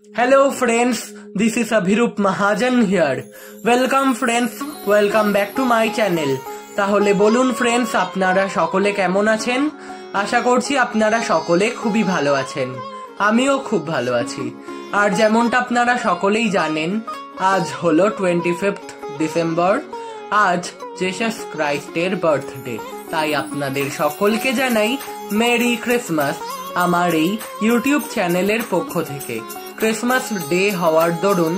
Hello friends, this is Abhirup Mahajan here. Welcome friends, welcome back to my channel. তাহলে বলুন friends, আপনারা সকলে কেমন আছেন? আশা করছি আপনারা সকলে খুবই ভালো আছেন। আমিও খুব ভালো আছি। আর যেমনটা আপনারা সকলেই জানেন, আজ হলো 25th ডিসেম্বর। আজ জিসাস ক্রাইস্টের বার্থডে। তাই আপনাদের সকলকে জানাই মেরি ক্রিসমাস আমার এই ইউটিউব চ্যানেলের পক্ষ থেকে। ক্রিসমাস ডে হওয়ার দরুন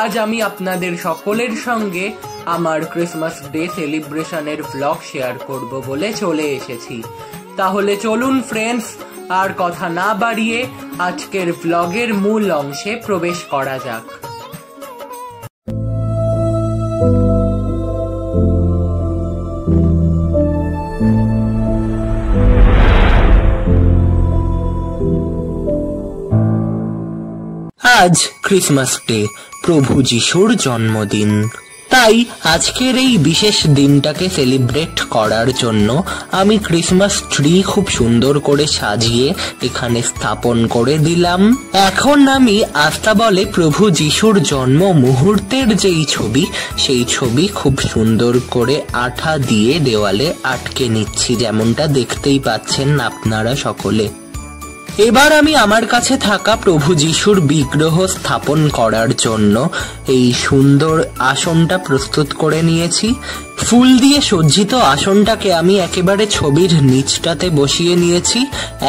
আজ আমি আপনাদের সকলের সঙ্গে আমার ক্রিসমাস ডে সেলিব্রেশনের ব্লগ শেয়ার করব বলে চলে এসেছি। তাহলে চলুন ফ্রেন্ডস, আর কথা না বাড়িয়ে আজকের ব্লগের মূল অংশে প্রবেশ করা যাক। আজ ক্রিসমাস ডে, প্রভু যিশুর জন্মদিন। তাই আজকের এই বিশেষ দিনটাকে সেলিব্রেট করার জন্য আমি ক্রিসমাস ট্রি খুব সুন্দর করে সাজিয়ে এখানে স্থাপন করে দিলাম। এখন আমি আস্তাবলে প্রভু যিশুর জন্ম মুহূর্তের যেই ছবি, সেই ছবি খুব সুন্দর করে আঠা দিয়ে দেওয়ালে আটকে নিচ্ছি, যেমনটা দেখতেই পাচ্ছেন আপনারা সকলে। এবার আমি আমার কাছে থাকা প্রভু যিশুর বিগ্রহ স্থাপন করার জন্য এই সুন্দর আসনটা প্রস্তুত করে নিয়েছি। ফুল দিয়ে সজ্জিত আসনটাকে আমি একেবারে ছবির নিচটাতে বসিয়ে নিয়েছি।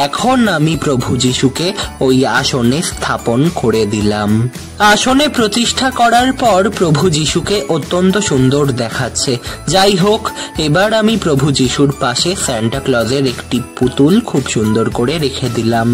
এখন আমি প্রভু যিশুকে ওই আসনে স্থাপন করে দিলাম। আসনে প্রতিষ্ঠা করার পর প্রভু যিশুকে অত্যন্ত সুন্দর দেখাচ্ছে। যাই হোক, এবার আমি প্রভু যিশুর পাশে সান্টা ক্লজের একটি পুতুল খুব সুন্দর করে রেখে দিলাম।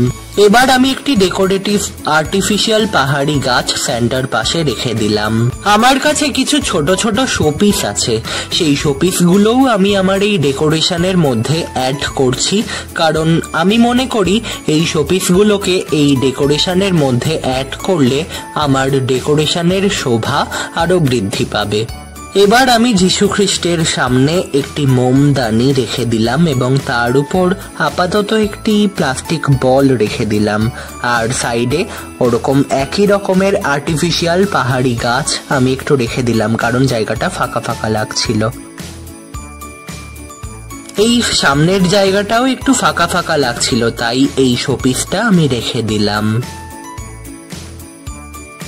এবার আমি একটি ডেকোরেটিভ আর্টিফিশিয়াল পাহাড়ি গাছ সান্টার পাশে রেখে দিলাম। আমার কাছে কিছু ছোট ছোট শোপিস আছে, সেই শোপিস গুলোও আমি আমার এই ডেকোরেশনের মধ্যে অ্যাড করছি, কারণ আমি মনে করি এই শোপিস গুলোকে এই ডেকোরেশনের মধ্যে অ্যাড করলে আমার ডেকোরেশনের শোভা আরো বৃদ্ধি পাবে। এবার আমি যীশু খ্রিস্টের সামনে একটি মোমদানি রেখে দিলাম এবং তার উপর আপাতত একটি প্লাস্টিক বল রেখে দিলাম। আর সাইডে ওরকম একই রকমের আর্টিফিশিয়াল পাহাড়ি গাছ আমি একটু রেখে দিলাম, কারণ জায়গাটা ফাঁকা ফাঁকা লাগছিল। এই সামনের জায়গাটাও একটু ফাঁকা ফাঁকা লাগছিল, তাই এই শোপিসটা আমি রেখে দিলাম।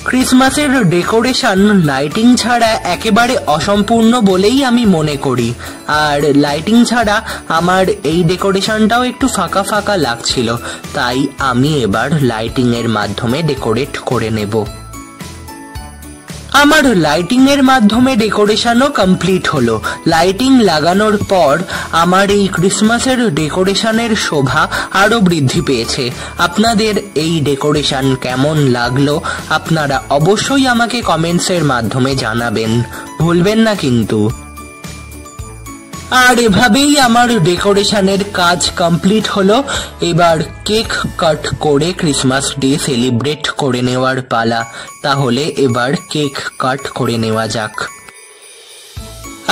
ক্রিসমাসের ডেকোরেশন লাইটিং ছাড়া একেবারে অসম্পূর্ণ বলেই আমি মনে করি। আর লাইটিং ছাড়া আমার এই ডেকোরেশনটাও একটু ফাঁকা ফাঁকা লাগছিল, তাই আমি এবার লাইটিং এর মাধ্যমে ডেকোরেট করে নেব। আমার লাইটিং এর মাধ্যমে ডেকোরেশনও কমপ্লিট হলো। লাইটিং লাগানোর পর আমার এই ক্রিসমাসের ডেকোরেশনের শোভা আরো বৃদ্ধি পেয়েছে। আপনাদের এই ডেকোরেশন কেমন লাগলো আপনারা অবশ্যই আমাকে কমেন্টসের মাধ্যমে জানাবেন, ভুলবেন না কিন্তু। আর এভাবেই আমার ডেকোরেশনের কাজ কমপ্লিট হলো। এবার কেক কাট করে ক্রিসমাস ডে সেলিব্রেট করে নেওয়ার পালা। তাহলে এবার কেক কাট করে নেওয়া যাক।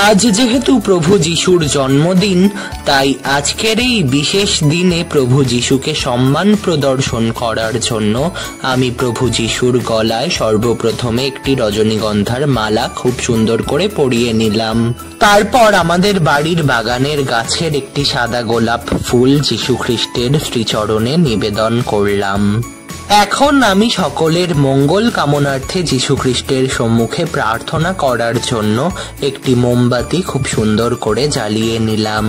আজ যেহেতু প্রভু যিশুর জন্মদিন, তাই আজকের এই বিশেষ দিনে প্রভু যিশুকে সম্মান প্রদর্শন করার জন্য আমি প্রভু যিশুর গলায় সর্বপ্রথমে একটি রজনীগন্ধার মালা খুব সুন্দর করে পরিয়ে নিলাম। তারপর আমাদের বাড়ির বাগানের গাছের একটি সাদা গোলাপ ফুল যিশু খ্রিস্টের শ্রীচরণে নিবেদন করলাম। এখন আমি সকলের মঙ্গল কামনার্থে যীশু খ্রিস্টের সম্মুখে প্রার্থনা করার জন্য একটি মোমবাতি খুব সুন্দর করে জ্বালিয়ে নিলাম।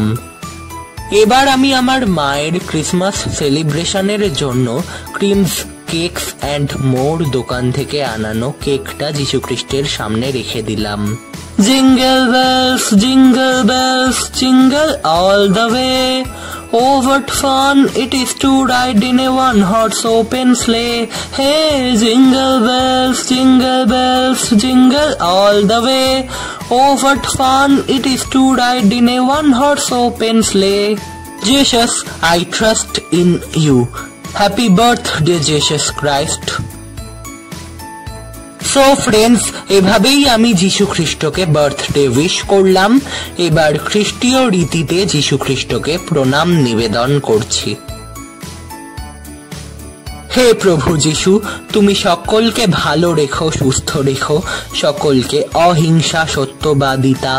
এবার আমি আমার মায়ের ক্রিসমাস সেলিব্রেশনের জন্য ক্রিমস কেকস অ্যান্ড মোর দোকান থেকে আনানো কেকটা যীশু খ্রিস্টের সামনে রেখে দিলাম। Jingle bells jingle all the way, oh what fun it is to ride in a one-horse open sleigh. Hey, jingle bells, jingle all the way. Oh what fun it is to ride in a one-horse open sleigh. Jesus, I trust in you. Happy birthday, Jesus Christ. So friends, এভাবেই আমি যীশু খ্রিস্টকে birthday wish করলাম। এবার খ্রিস্টীয় রীতিতে যীশু খ্রিস্টকে প্রণাম নিবেদন করছি। হে প্রভু যিশু, তুমি সকলকে ভালো রেখো, সুস্থ রেখো, সকলকে অহিংসা, সত্যবাদিতা,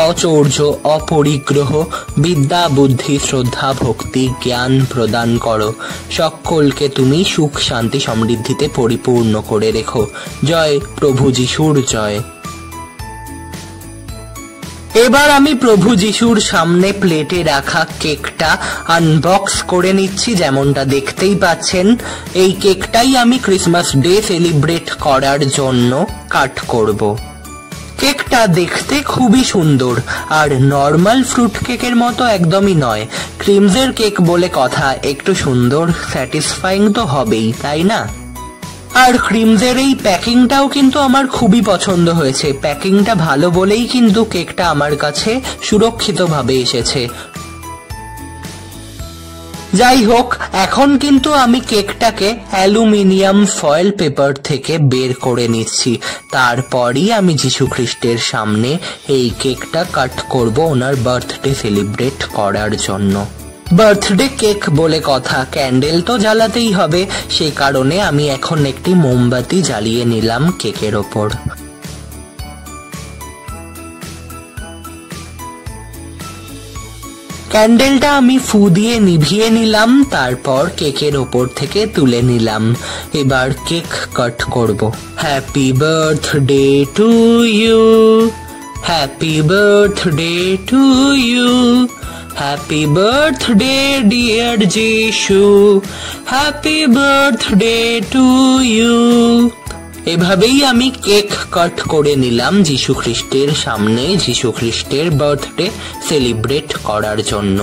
অচৌর্য, অপরিগ্রহ, বিদ্যা, বুদ্ধি, শ্রদ্ধা, ভক্তি, জ্ঞান প্রদান করো। সকলকে তুমি সুখ, শান্তি, সমৃদ্ধিতে পরিপূর্ণ করে রেখো। জয় প্রভু যিশুর জয়। এবার আমি প্রভু যিশুর সামনে প্লেটে রাখা কেকটা আনবক্স করে নিচ্ছি। যেমনটা দেখতেই পাচ্ছেন, এই কেকটাই আমি ক্রিসমাস ডে সেলিব্রেট করার জন্য কাট করব। কেকটা দেখতে খুবই সুন্দর, আর নর্মাল ফ্রুট কেকের মতো একদমই নয়। ক্রিমসের কেক বলে কথা, একটু সুন্দর স্যাটিসফাইং তো হবেই, তাই না? আর ক্রিমসের এই প্যাকিংটাও কিন্তু আমার খুবই পছন্দ হয়েছে। প্যাকিংটা ভালো বলেই কিন্তু কেকটা আমার কাছে সুরক্ষিতভাবে এসেছে। যাই হোক, এখন কিন্তু আমি কেকটাকে অ্যালুমিনিয়াম ফয়েল পেপার থেকে বের করে নিচ্ছি। তারপরই আমি যীশু খ্রিস্টের সামনে এই কেকটা কাট করব ওনার বার্থডে সেলিব্রেট করার জন্য। বার্থডে কেক বলে কথা, ক্যান্ডেল তো জ্বালাতেই হবে। সেই কারণে আমি এখন একটি মোমবাতি জ্বালিয়ে নিলাম কেকের ওপর। ক্যান্ডেলটা আমি ফু দিয়ে নিভিয়ে নিলাম, তারপর কেকের ওপর থেকে তুলে নিলাম। এবার কেক কাট করব। Happy birthday to you, happy birthday to you, happy birthday dear Jishu, happy birthday to you. এভাবেই আমি কেক কাট করে নিলাম যীশু খ্রিস্টের সামনে, যীশু খ্রিস্টের বার্থডে সেলিব্রেট করার জন্য।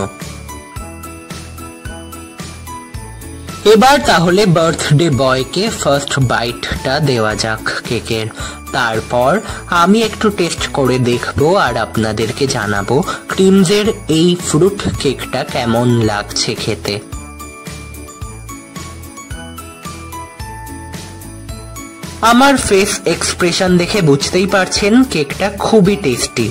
এবার তাহলে বার্থডে বয়কে ফার্স্ট বাইটটা দেওয়া যাক কেকের। তারপর আমি একটু টেস্ট করে দেখবো আর আপনাদেরকে জানাবো ক্রিমসের এই ফ্রুট কেকটা কেমন লাগছে খেতে। আমার ফেস এক্সপ্রেশন দেখে বুঝতেই পারছেন কেকটা খুবই টেস্টি।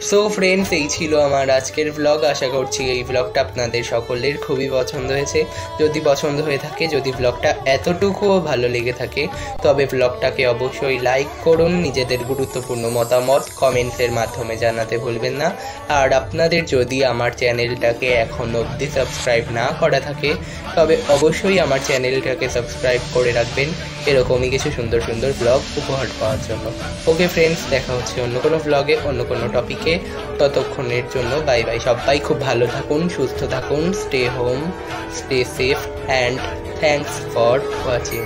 সো ফ্রেন্ডস, এই ছিল আমার আজকের ব্লগ। আশা করছি এই ব্লগটা আপনাদের সকলের খুবই পছন্দ হয়েছে। যদি পছন্দ হয়ে থাকে, যদি ব্লগটা এতটুকুও ভালো লেগে থাকে, তবে ব্লগটাকে অবশ্যই লাইক করুন। নিজেদের গুরুত্বপূর্ণ মতামত কমেন্টসের মাধ্যমে জানাতে ভুলবেন না। আর আপনাদের যদি আমার চ্যানেলটাকে এখন অবধি সাবস্ক্রাইব না করা থাকে, তবে অবশ্যই আমার চ্যানেলটাকে সাবস্ক্রাইব করে রাখবেন এরকমই কিছু সুন্দর সুন্দর ব্লগ উপহার পাওয়ার জন্য। ওকে ফ্রেন্ডস, দেখা হচ্ছে অন্য কোনো ব্লগে, অন্য কোনো টপিকে। ততক্ষণের জন্য বাই বাই। সবাই খুব ভালো থাকুন, সুস্থ থাকুন, stay home, stay safe, and thanks for watching.